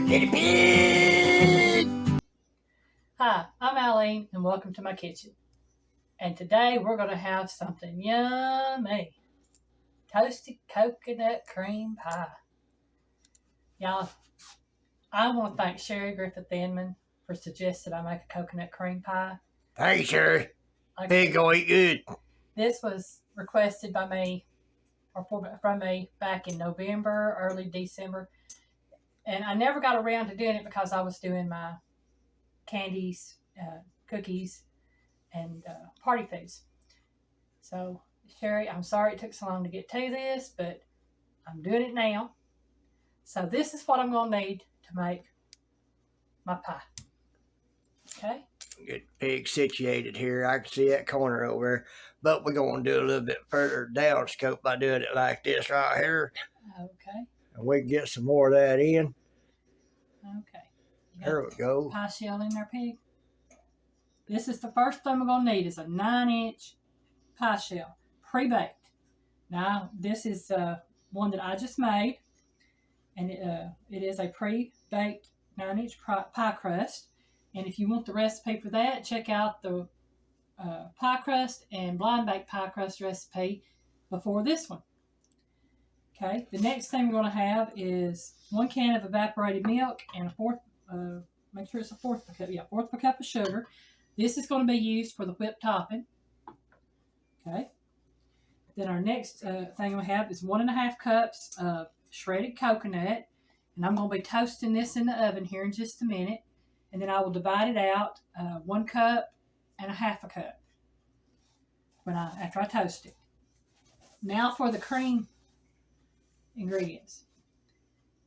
Guinea pig! Hi, I'm Alyne, and welcome to my kitchen. And today we're going to have something yummy. Toasted coconut cream pie. Y'all, I want to thank Sherry Griffith Inman for suggesting I make a coconut cream pie. Hey, Sherry. It's going good. This was requested by me, or from me, back in November, early December. And I never got around to doing it because I was doing my candies, cookies, and party foods. So, Sherry, I'm sorry it took so long to get to this, but I'm doing it now. So this is what I'm going to need to make my pie. Okay? Get pig situated here. I can see that corner over there. But we're going to do a little bit further down scope by doing it like this right here. Okay. And we can get some more of that in. Okay. There we go. Pie shell in there, pig. This is the first thing we're going to need is a 9-inch pie shell, pre-baked. Now, this is one that I just made, and it is a pre-baked 9-inch pie crust. And if you want the recipe for that, check out the pie crust and blind baked pie crust recipe before this one. Okay, the next thing we're going to have is 1 can of evaporated milk and make sure it's a fourth of a cup of sugar. This is going to be used for the whipped topping. Okay. Then our next thing we have is 1.5 cups of shredded coconut. And I'm going to be toasting this in the oven here in just a minute. And then I will divide it out 1 cup and 1/2 cup after I toast it. Now for the cream ingredients.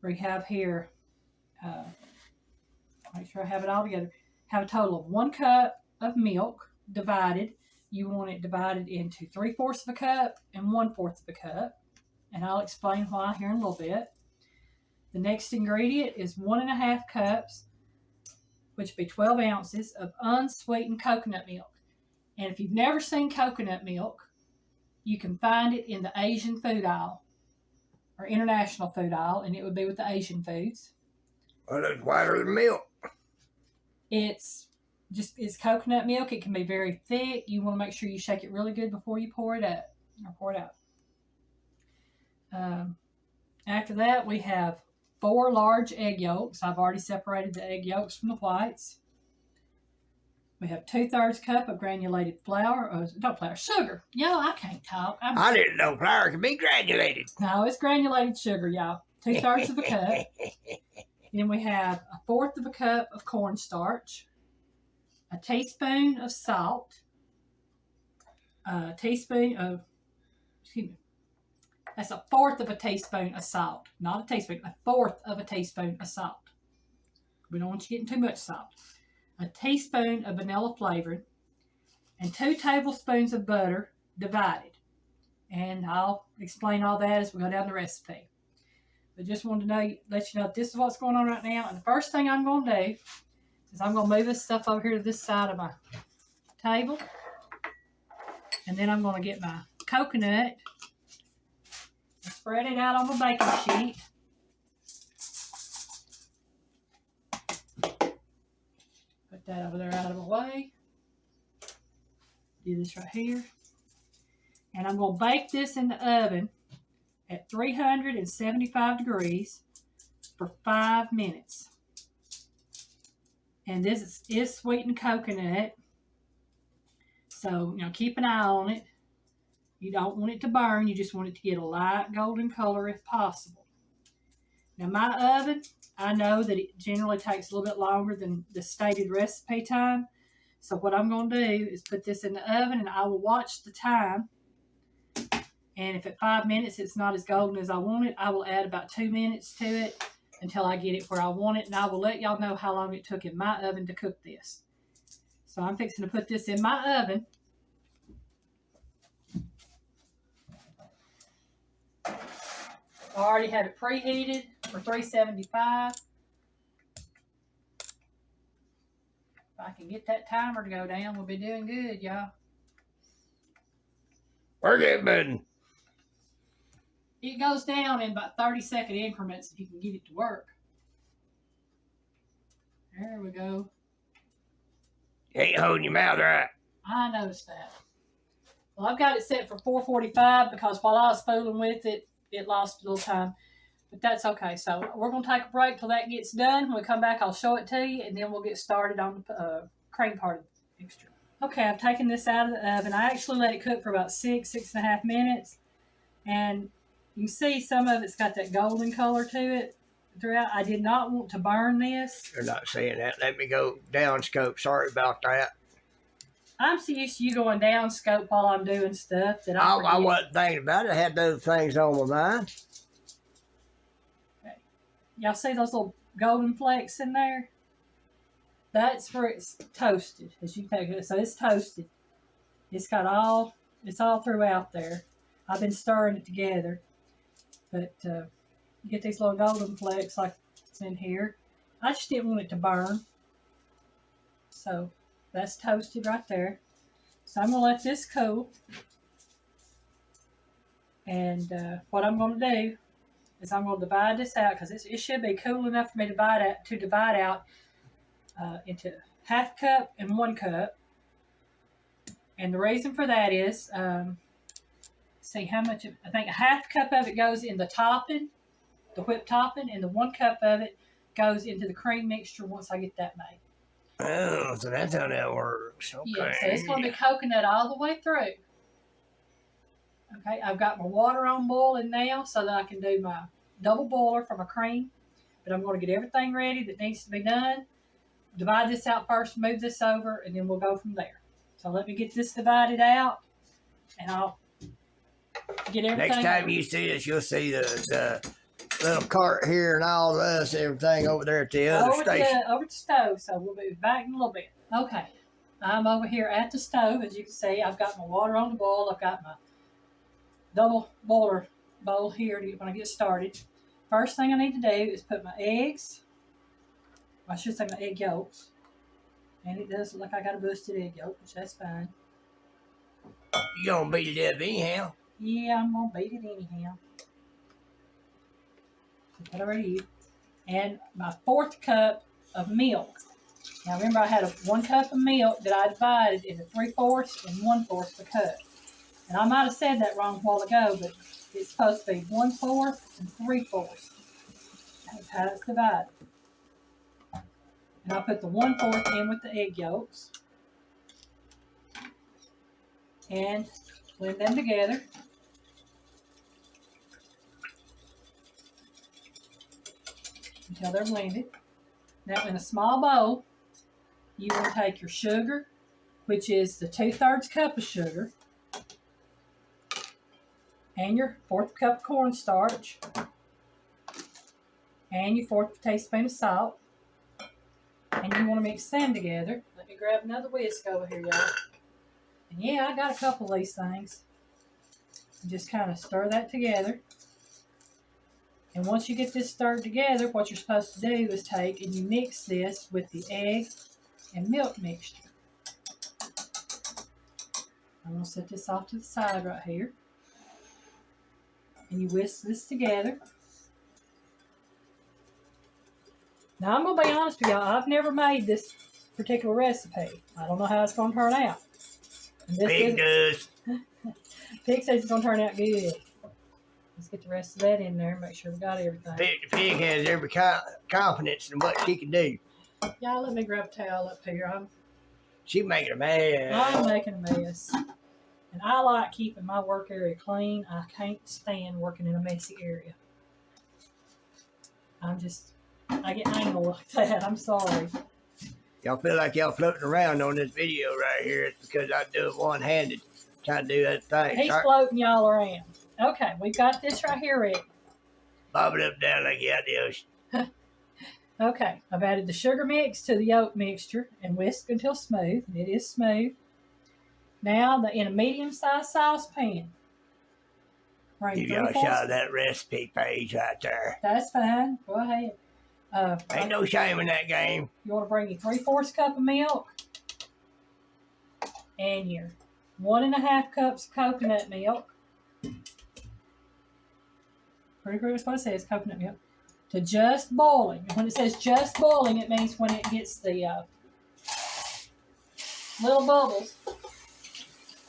We have here, make sure I have it all together, have a total of 1 cup of milk divided. You want it divided into 3/4 of a cup and 1/4 of a cup. And I'll explain why here in a little bit. The next ingredient is 1.5 cups, which would be 12 ounces of unsweetened coconut milk. And if you've never seen coconut milk, you can find it in the Asian food aisle or international food aisle, and it would be with the Asian foods. Well, it's whiter than milk. It's coconut milk. It can be very thick. You want to make sure you shake it really good before you pour it out. After that, we have 4 large egg yolks. I've already separated the egg yolks from the whites. We have 2/3 cup of granulated sugar. Y'all, I can't talk. I didn't know flour could be granulated. No, it's granulated sugar, y'all. 2/3 of a cup. Then we have 1/4 of a cup of cornstarch, a teaspoon of salt, that's 1/4 of a teaspoon of salt. Not a teaspoon, 1/4 of a teaspoon of salt. We don't want you getting too much salt. A teaspoon of vanilla flavoring, and 2 tablespoons of butter divided. And I'll explain all that as we go down the recipe. But just wanted to let you know this is what's going on right now. And the first thing I'm going to do is I'm going to move this stuff over here to this side of my table. And then I'm going to get my coconut and spread it out on the baking sheet. Put that over there out of the way. Do this right here. And I'm going to bake this in the oven at 375 degrees for 5 minutes. And this is sweetened coconut. So, keep an eye on it. You don't want it to burn. You just want it to get a light golden color if possible. Now, my oven, I know that it generally takes a little bit longer than the stated recipe time. So what I'm going to do is put this in the oven, and I will watch the time. And if at 5 minutes it's not as golden as I want it, I will add about 2 minutes to it until I get it where I want it. And I will let y'all know how long it took in my oven to cook this. So I'm fixing to put this in my oven. I already have it preheated for 375. If I can get that timer to go down, we'll be doing good, y'all. Work it, button. It goes down in about 30-second increments if you can get it to work. There we go. You ain't holding your mouth right. I noticed that. Well, I've got it set for 4:45 because while I was fooling with it, it lost a little time. But that's okay. So we're going to take a break till that gets done. When we come back, I'll show it to you, and then we'll get started on the cream part of the mixture. Okay, I've taken this out of the oven. I actually let it cook for about 6.5 minutes. And you can see some of it's got that golden color to it throughout. I did not want to burn this. You're not saying that. Let me go down scope. Sorry about that. I'm so used to you going down scope while I'm doing stuff that I wasn't thinking about it. I had those things on my mind. Okay. Y'all see those little golden flakes in there? That's where it's toasted. As you take it, so it's toasted. It's all throughout there. I've been stirring it together, but you get these little golden flakes like it's in here. I just didn't want it to burn, so that's toasted right there. So I'm gonna let this cool, and what I'm gonna do is I'm gonna divide this out because it should be cool enough for me to divide out into 1/2 cup and 1 cup. And the reason for that is, see how much, I think 1/2 cup of it goes in the topping, the whipped topping, and the 1 cup of it goes into the cream mixture once I get that made. Oh, so that's how that works. Okay. Yeah, so it's going to be coconut all the way through. Okay, I've got my water on boiling now so that I can do my double boiler for my cream. But I'm going to get everything ready that needs to be done. Divide this out first, move this over, and then we'll go from there. So let me get this divided out, and I'll get everything. Next time you see this, you'll see the little cart here and all this, everything over there at the other station. Over the stove, so we'll be back in a little bit. Okay, I'm over here at the stove. As you can see, I've got my water on the boil. I've got my double boiler bowl here when I get started. First thing I need to do is put my eggs. I should say my egg yolks. And it does look like I got a busted egg yolk, which that's fine. You gonna beat it up anyhow? Yeah, I'm gonna beat it anyhow. Put that over to you. And my 4th cup of milk. Now remember, I had 1 cup of milk that I divided into 3/4 and 1/4 a cup. And I might have said that wrong a while ago, but it's supposed to be 1/4 and 3/4. That's how it's divided. And I'll put the 1/4 in with the egg yolks. And blend them together. Until they're blended. Now in a small bowl, you want to take your sugar, which is the 2/3 cup of sugar, and your 1/4 cup of cornstarch, and your 1/4 teaspoon of salt. And you want to mix them together. Let me grab another whisk over here, y'all. And yeah, I got a couple of these things. And just kind of stir that together. And once you get this stirred together, what you're supposed to do is take and you mix this with the egg and milk mixture. I'm going to set this off to the side right here. And you whisk this together. Now, I'm going to be honest with y'all. I've never made this particular recipe. I don't know how it's going to turn out. Pig does. Pig says it's going to turn out good. Let's get the rest of that in there and make sure we got everything. The pig has every confidence in what she can do. Y'all, let me grab a towel up here. She's making a mess. I'm making a mess. And I like keeping my work area clean. I can't stand working in a messy area. I get anal like that. I'm sorry. Y'all feel like y'all floating around on this video right here. It's because I do it one-handed. Trying to do that thing. He's floating y'all around. Okay, we've got this right here ready. Bob it up down like you out the ocean. Okay, I've added the sugar mix to the yolk mixture and whisked until smooth. And it is smooth. Now, in a medium-sized saucepan. Give y'all a shot of that recipe page right there. That's fine. Go ahead. Ain't no shame in that game. You want to bring your 3/4 cup of milk and your 1.5 cups of coconut milk. Pretty much what it says, coconut milk. to just boiling. And when it says just boiling, it means when it gets the little bubbles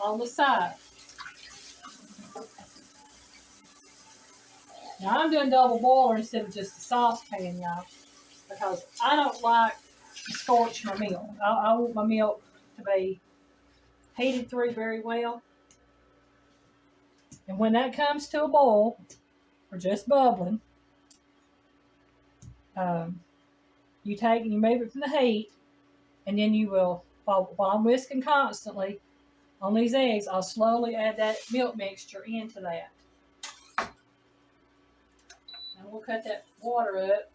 on the side. Now I'm doing double boiler instead of just a saucepan, y'all, because I don't like to scorch my milk. I want my milk to be heated through very well. And when that comes to a boil, or just bubbling, you take and you move it from the heat, and then you will, while I'm whisking constantly on these eggs, I'll slowly add that milk mixture into that. And we'll cut that water up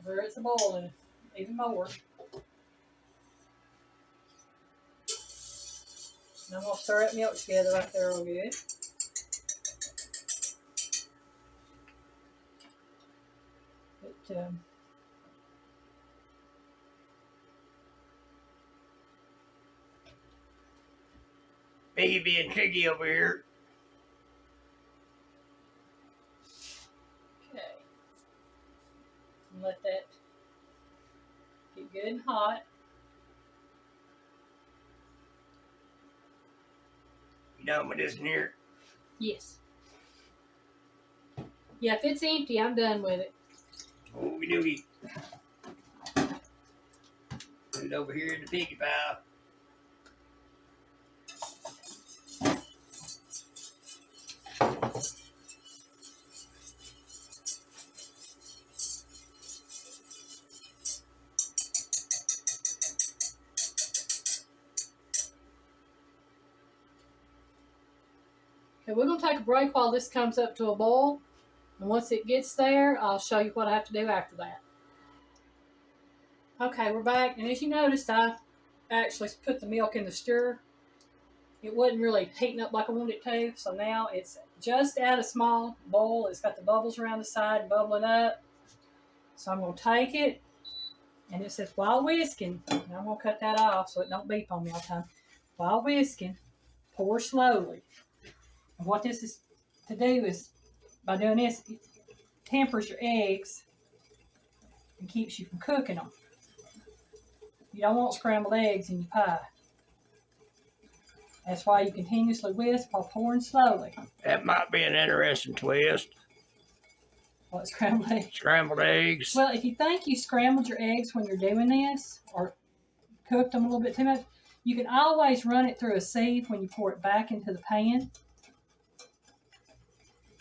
where it's boiling even more. And I'm going to stir that milk together right there real good. But, Me being tricky over here. okay. And let that get good and hot. You done with this in here? Yes. Yeah, if it's empty, I'm done with it. Okie dokie. Put it over here in the piggy pile. Okay, we're going to take a break while this comes up to a boil. And once it gets there, I'll show you what I have to do after that. Okay, we're back. And as you noticed, I actually put the milk in the stirrer. It wasn't really heating up like I wanted it to. So now it's just at a small boil. It's got the bubbles around the side bubbling up. So I'm going to take it. And it says while whisking. And I'm going to cut that off so it don't beep on me all the time. While whisking, pour slowly. And what this is to do is, by doing this, it tempers your eggs and keeps you from cooking them. You don't want scrambled eggs in your pie. That's why you continuously whisk while pouring slowly. That might be an interesting twist. What, scrambled eggs? Scrambled eggs. Well, if you think you scrambled your eggs when you're doing this, or cooked them a little bit too much, you can always run it through a sieve when you pour it back into the pan.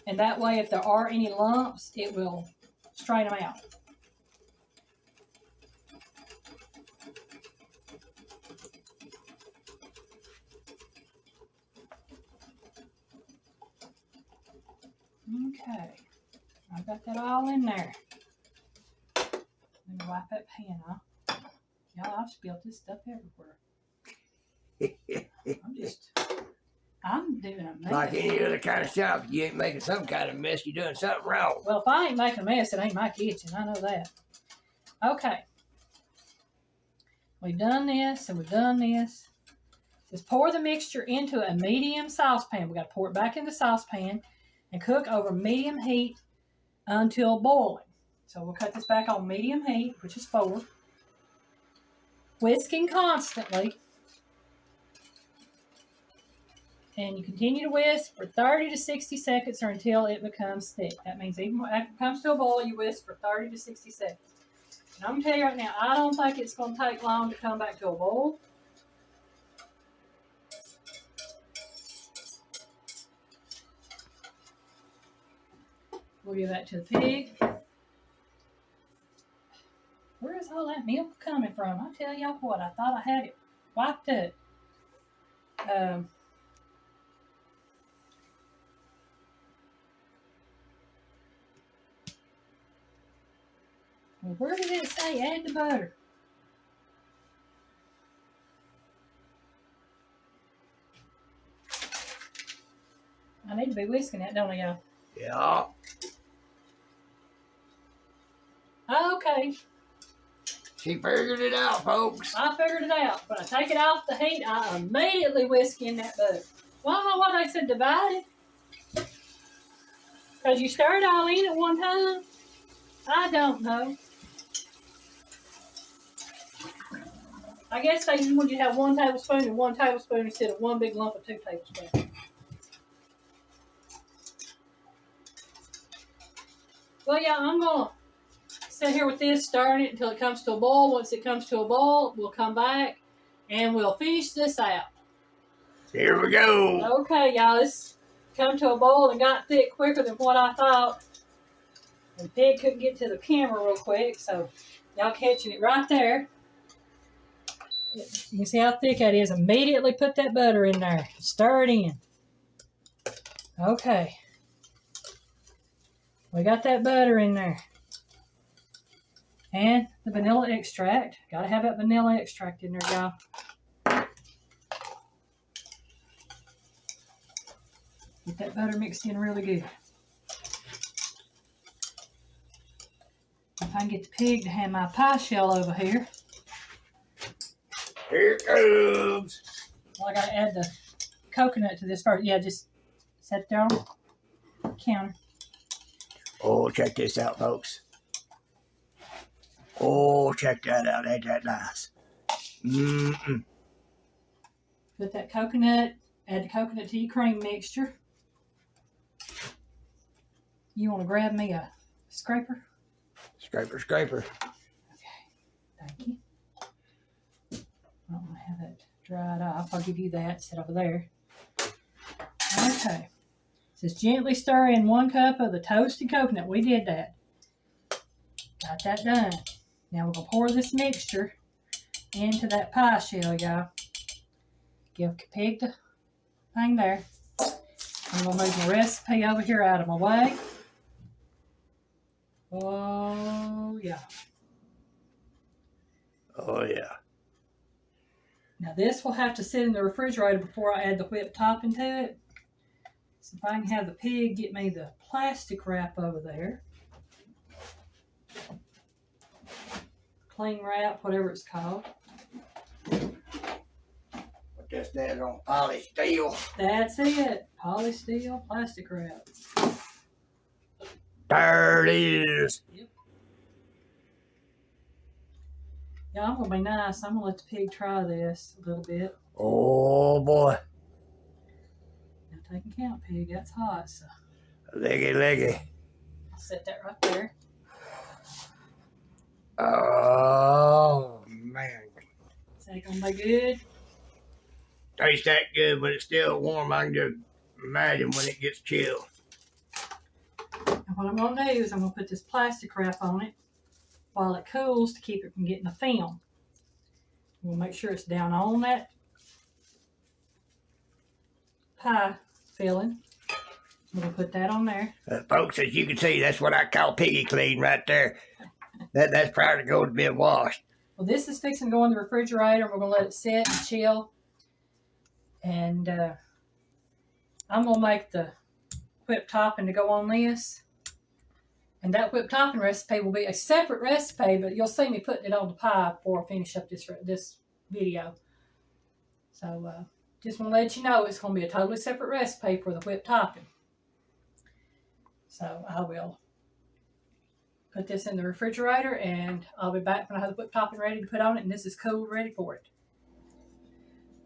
And that way, if there are any lumps, it will strain them out. Okay, I've got that all in there. Let me wipe that pan off. Y'all, I've spilled this stuff everywhere. I'm doing a mess. Like any other kind of shop, if you ain't making some kind of mess, you're doing something wrong. Well, if I ain't making a mess, it ain't my kitchen. I know that. Okay. We've done this and we've done this. Just pour the mixture into a medium saucepan. We got to pour it back in the saucepan and cook over medium heat until boiling. So we'll cut this back on medium heat, which is 4. Whisking constantly. And you continue to whisk for 30 to 60 seconds or until it becomes thick. That means even when it comes to a boil, you whisk for 30 to 60 seconds. And I'm going to tell you right now, I don't think it's going to take long to come back to a boil. We'll give that to the pig. Where is all that milk coming from? I tell y'all what, I thought I had it wiped up. Well, where did it say add the butter? I need to be whisking that, don't I, y'all? Yeah. Okay. She figured it out, folks. I figured it out. When I take it off the heat, I immediately whisk in that butter. Well, I don't know why they said divide it. Because you stir it all in at one time. I don't know. I guess they want you to have 1 tablespoon and 1 tablespoon instead of 1 big lump of 2 tablespoons. Well, yeah, I'm going to sit here with this, stirring it until it comes to a boil. Once it comes to a boil, we'll come back and we'll finish this out. Here we go. Okay, y'all, it's come to a boil and got thick quicker than what I thought. And Pig couldn't get to the camera real quick, so y'all catching it right there. You can see how thick that is. Immediately put that butter in there. Stir it in. Okay. We got that butter in there. And the vanilla extract. Gotta have that vanilla extract in there, y'all. Get that butter mixed in really good. If I can get the Pig to have my pie shell over here. Here it comes. Well, I gotta add the coconut to this first. Yeah, just set it there on the counter. Oh, check this out, folks. Oh, check that out. Ain't that nice? Mm-mm. Put that coconut, add the coconut to your cream mixture. You want to grab me a scraper? Scraper, scraper. Okay, thank you. I don't want to have that dried off. I'll give you that. Sit over there. Okay. It says gently stir in 1 cup of the toasted coconut. We did that. Got that done. Now we're going to pour this mixture into that pie shell, y'all. Give Pig the thing there. I'm going to move my recipe over here out of my way. Oh, yeah. Oh, yeah. Now this will have to sit in the refrigerator before I add the whipped topping to it. So if I can have the Pig get me the plastic wrap over there. Cling wrap, whatever it's called. Put this down on polystyrene. That's it. Polystyrene plastic wrap. There it is. Yep. Yeah, I'm going to be nice. I'm going to let the Pig try this a little bit. Oh, boy. Now take and count, Pig. That's hot. So Leggy, leggy. I'll set that right there. Oh, man. Is that going to be good? Tastes that good, but it's still warm. I can just imagine when it gets chilled. And what I'm going to do is I'm going to put this plastic wrap on it while it cools to keep it from getting the film. We'll make sure it's down on that pie filling. I'm going to put that on there. Folks, as you can see, that's what I call piggy clean right there. That's prior to going to being washed. Well, this is fixing to go in the refrigerator. We're going to let it sit and chill. And I'm going to make the whipped topping to go on this. And that whipped topping recipe will be a separate recipe, but you'll see me putting it on the pie before I finish up this video. So just want to let you know it's going to be a totally separate recipe for the whipped topping. So I will put this in the refrigerator and I'll be back when I have the whipped topping ready to put on it, and this is cool, ready for it.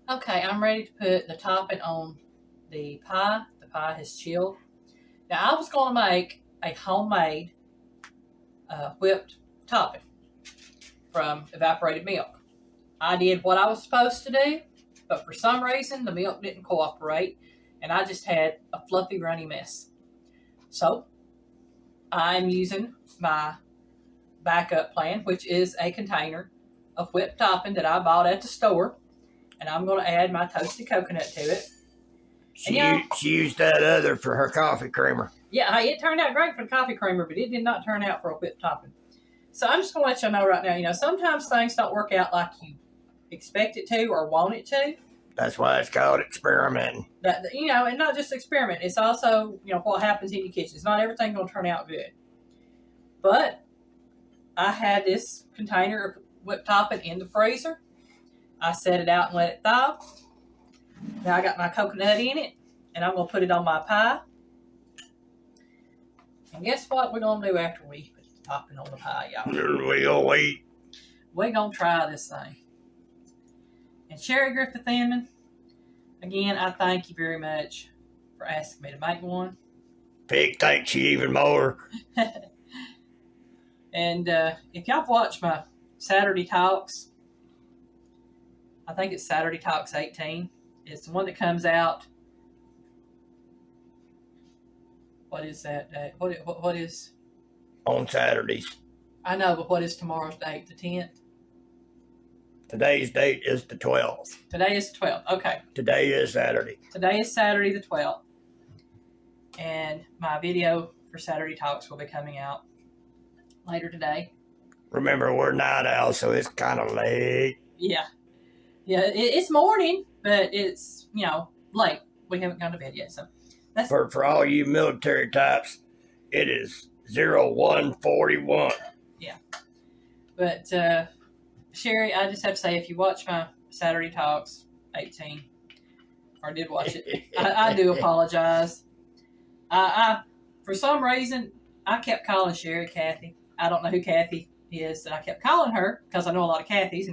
Okay, I'm ready to put the topping on the pie. The pie has chilled. Now I was going to make a homemade whipped topping from evaporated milk. I did what I was supposed to do, but for some reason the milk didn't cooperate and I just had a fluffy runny mess. So I'm using my backup plan, which is a container of whipped topping that I bought at the store, and I'm going to add my toasted coconut to it. She used that other for her coffee creamer. Yeah, it turned out great for the coffee creamer, but it did not turn out for a whipped topping. So I'm just going to let you know right now, sometimes things don't work out like you expect it to or want it to. That's why it's called experimenting. And not just experiment. It's also, what happens in your kitchen. It's not everything going to turn out good. But I had this container of whipped topping in the freezer. I set it out and let it thaw. Now I got my coconut in it, and I'm going to put it on my pie. And guess what we're going to do after we topping on the pie, y'all. We gonna wait. We're going to try this thing. And Sherry Griffith Inman, again, I thank you very much for asking me to make one. Pig thanks you even more. And if y'all have watched my Saturday Talks, I think it's Saturday Talks 18. It's the one that comes out. What is that day? What is? On Saturdays. I know, but what is tomorrow's date? The 10th? Today's date is the 12th. Today is the 12th. Okay. Today is Saturday. Today is Saturday the 12th. And my video for Saturday Talks will be coming out later today. Remember, we're night owls, so it's kind of late. Yeah. Yeah, it's morning, but it's, late. We haven't gone to bed yet, so that's... For all you military types, it is 01:41. Yeah. But, Sherry, I just have to say, if you watch my Saturday Talks 18, or did watch it, I do apologize. I for some reason, I kept calling Sherry Kathy. I don't know who Kathy is, and I kept calling her because I know a lot of Kathys.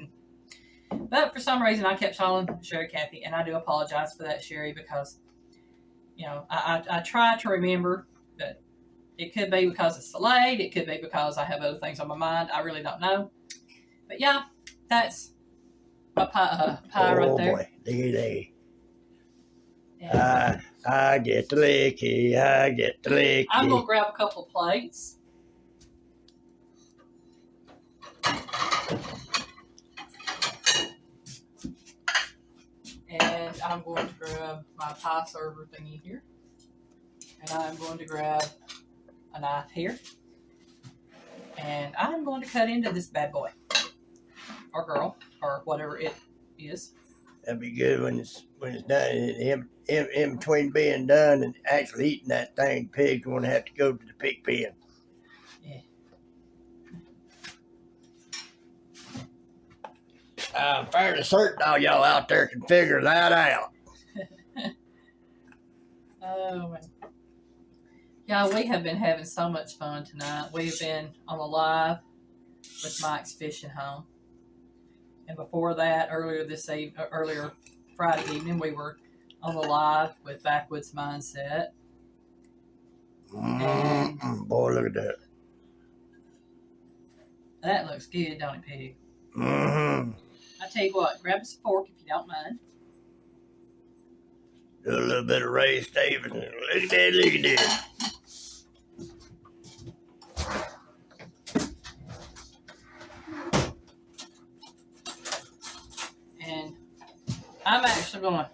But for some reason, I kept calling Sherry Kathy, and I do apologize for that, Sherry, because, I try to remember, but it could be because it's delayed. It could be because I have other things on my mind. I really don't know. But yeah, that's my pie right there. Oh boy, look at I get the licky, I get the licky. I'm going to grab a couple of plates. And I'm going to grab my pie server thingy here. And I'm going to grab a knife here. And I'm going to cut into this bad boy. Or girl, or whatever it is. That'd be good when it's done. In between being done and actually eating that thing, pig's gonna have to go to the pig pen. Yeah. I'm fairly certain all y'all out there can figure that out. Oh man. Yeah, we have been having so much fun tonight. We've been on the live with Mike's Fishing Home. And before that, earlier Friday evening, we were on the live with Backwoods Mindset. Boy, look at that. That looks good, don't it, Pig? Mm-hmm. I tell you what, grab us a fork if you don't mind. Do a little bit of Ray Stevens. Look at that, look at that. And I'm actually going to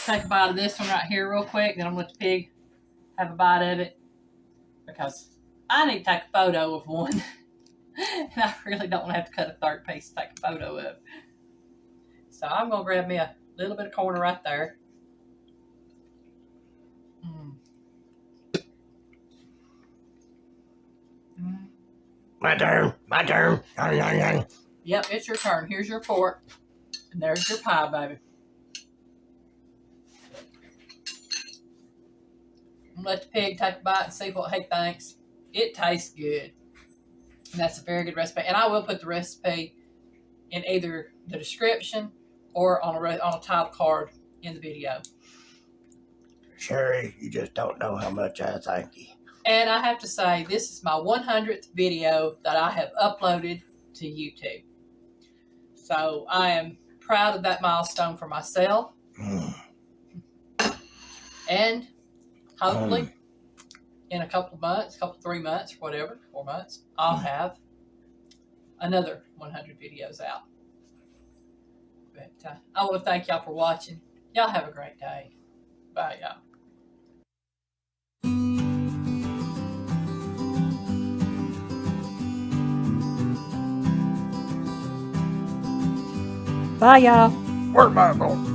take a bite of this one right here real quick. Then I'm going to let the pig have a bite of it. Because I need to take a photo of one. And I really don't want to have to cut a third piece to take a photo of. So I'm going to grab me a little bit of corner right there. My turn. Yep, it's your turn. Here's your fork. And there's your pie, baby. I'm going to let the pig take a bite and see what he thinks. It tastes good. And that's a very good recipe. And I will put the recipe in either the description or on a title card in the video. Sherry, you just don't know how much I thank you. And I have to say, this is my 100th video that I have uploaded to YouTube. So I am proud of that milestone for myself. And hopefully, in a couple of months, 3 months, whatever, 4 months, I'll have another 100 videos out. But I want to thank y'all for watching. Y'all have a great day. Bye, y'all. Bye, y'all. Where's my phone?